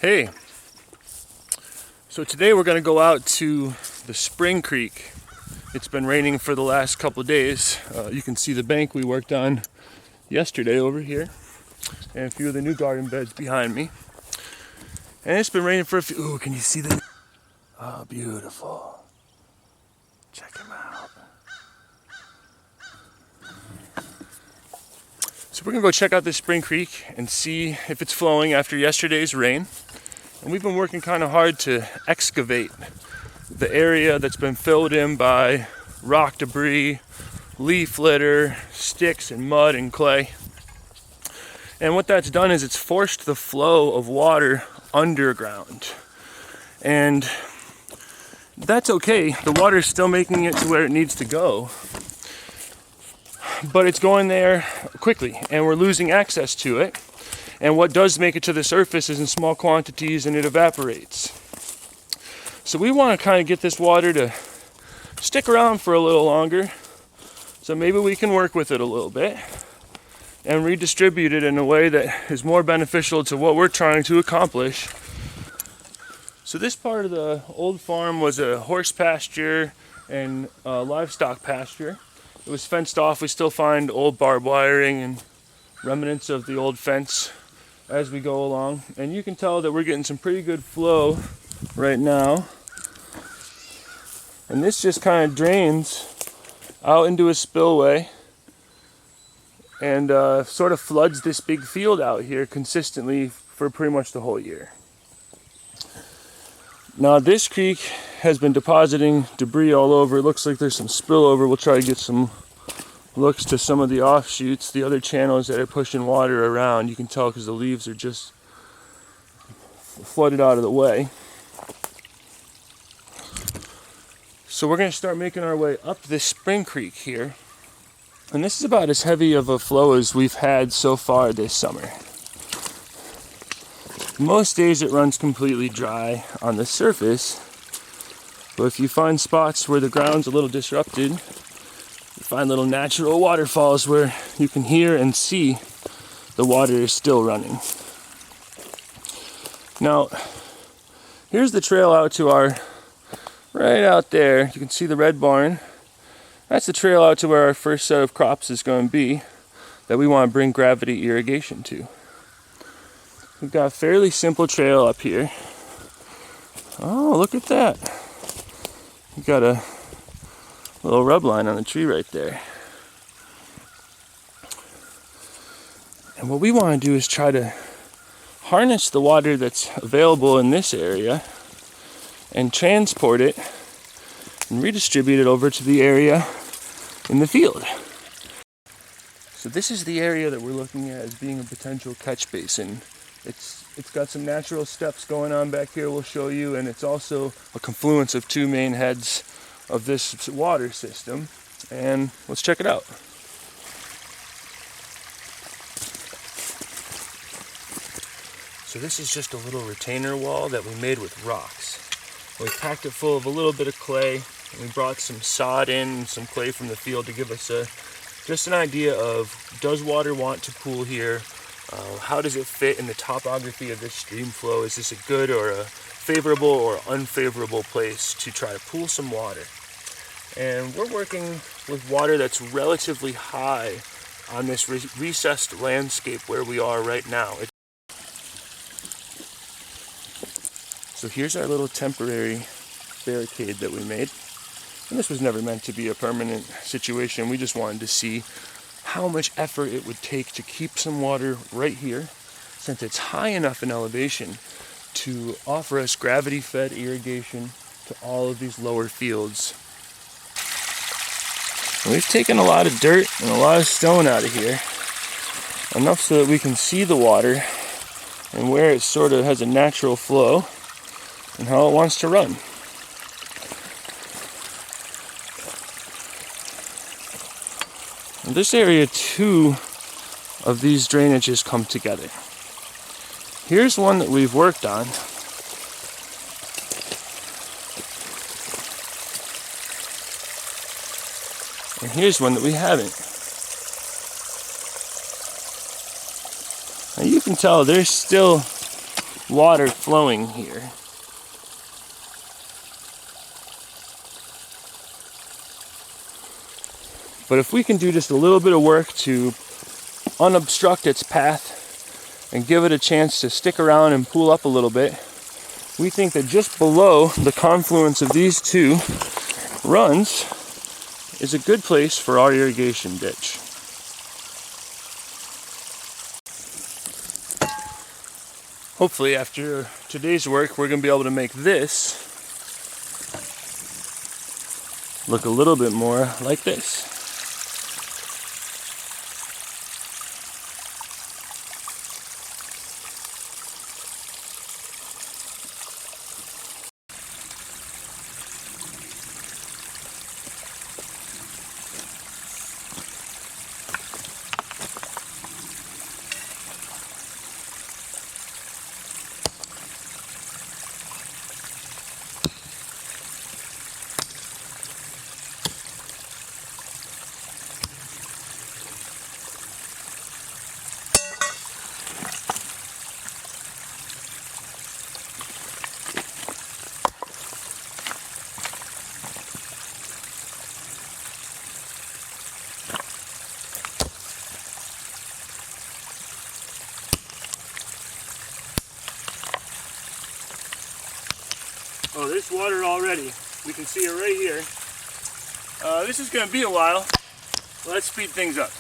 Hey, so today we're going to go out to the spring creek. It's been raining for the last couple of days. You can see the bank we worked on yesterday over here and a few of the new garden beds behind me. And it's been raining for a few... Ooh, can you see that? Oh, beautiful. Check him out. So we're going to go check out this spring creek and see if it's flowing after yesterday's rain. And we've been working kind of hard to excavate the area that's been filled in by rock debris, leaf litter, sticks and mud and clay. And what that's done is it's forced the flow of water underground. And that's okay. The water is still making it to where it needs to go. But it's going there quickly and we're losing access to it. And what does make it to the surface is in small quantities and it evaporates. So we want to kind of get this water to stick around for a little longer. So maybe we can work with it a little bit and redistribute it in a way that is more beneficial to what we're trying to accomplish. So this part of the old farm was a horse pasture and livestock pasture. It was fenced off. We still find old barbed wiring and remnants of the old fence as we go along. And you can tell that we're getting some pretty good flow right now. And this just kind of drains out into a spillway and sort of floods this big field out here consistently for pretty much the whole year. Now this creek has been depositing debris all over. It looks like there's some spillover. We'll try to get some looks to some of the offshoots, the other channels that are pushing water around. You can tell because the leaves are just flooded out of the way. So we're going to start making our way up this spring creek here. And this is about as heavy of a flow as we've had so far this summer. Most days it runs completely dry on the surface, but if you find spots where the ground's a little disrupted, you find little natural waterfalls where you can hear and see the water is still running. Now, here's the trail out to our, right out there, you can see the red barn. That's the trail out to where our first set of crops is going to be that we want to bring gravity irrigation to. We've got a fairly simple trail up here. Oh, look at that. We've got a little rub line on the tree right there. And what we want to do is try to harness the water that's available in this area and transport it and redistribute it over to the area in the field. So this is the area that we're looking at as being a potential catch basin. It's got some natural steps going on back here we'll show you, and it's also a confluence of two main heads of this water system. And let's check it out. So this is just a little retainer wall that we made with rocks. We packed it full of a little bit of clay, and we brought some sod in and some clay from the field to give us just an idea of, does water want to pool here? How does it fit in the topography of this stream flow? Is this a good or a favorable or unfavorable place to try to pool some water? And we're working with water that's relatively high on this recessed landscape where we are right now. So here's our little temporary barricade that we made. And this was never meant to be a permanent situation. We just wanted to see how much effort it would take to keep some water right here, since it's high enough in elevation to offer us gravity-fed irrigation to all of these lower fields. And we've taken a lot of dirt and a lot of stone out of here, enough so that we can see the water and where it sort of has a natural flow and how it wants to run. This area, two of these drainages come together. Here's one that we've worked on. And here's one that we haven't. And you can tell there's still water flowing here. But if we can do just a little bit of work to unobstruct its path and give it a chance to stick around and pool up a little bit, we think that just below the confluence of these two runs is a good place for our irrigation ditch. Hopefully after today's work, we're going to be able to make this look a little bit more like this. Oh, there's water already. We can see it right here. This is going to be a while. Let's speed things up.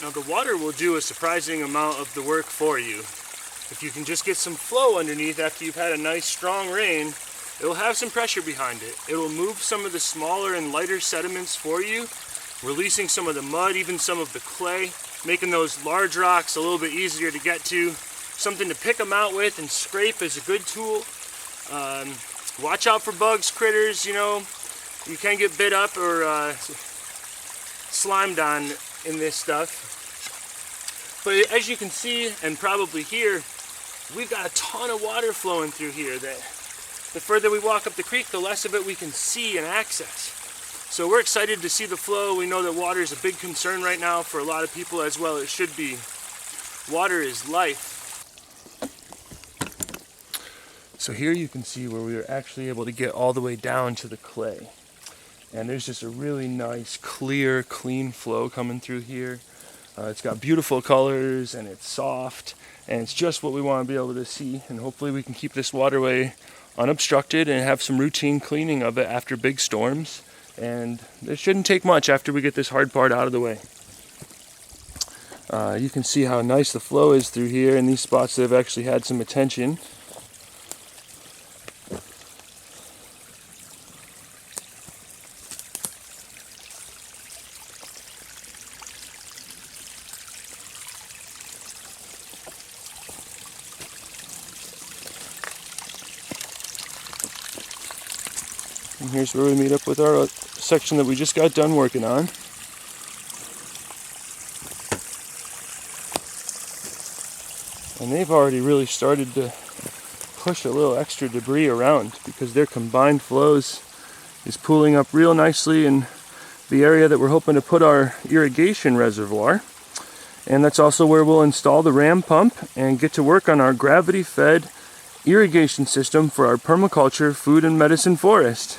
Now the water will do a surprising amount of the work for you. If you can just get some flow underneath after you've had a nice strong rain, it'll have some pressure behind it. It'll move some of the smaller and lighter sediments for you, releasing some of the mud, even some of the clay, making those large rocks a little bit easier to get to. Something to pick them out with and scrape is a good tool. Watch out for bugs, critters, you know. You can get bit up or slimed on in this stuff. But as you can see and probably hear, we've got a ton of water flowing through here that the further we walk up the creek, the less of it we can see and access. So we're excited to see the flow. We know that water is a big concern right now for a lot of people, as well it should be. Water is life. So here you can see where we were actually able to get all the way down to the clay. And there's just a really nice, clear, clean flow coming through here. It's got beautiful colors and it's soft, and it's just what we want to be able to see. And hopefully we can keep this waterway unobstructed and have some routine cleaning of it after big storms And it shouldn't take much after we get this hard part out of the way. You can see how nice the flow is through here in these spots that have actually had some attention. And here's where we meet up with our section that we just got done working on. And they've already really started to push a little extra debris around because their combined flows is pooling up real nicely in the area that we're hoping to put our irrigation reservoir. And that's also where we'll install the ram pump and get to work on our gravity-fed irrigation system for our permaculture food and medicine forest.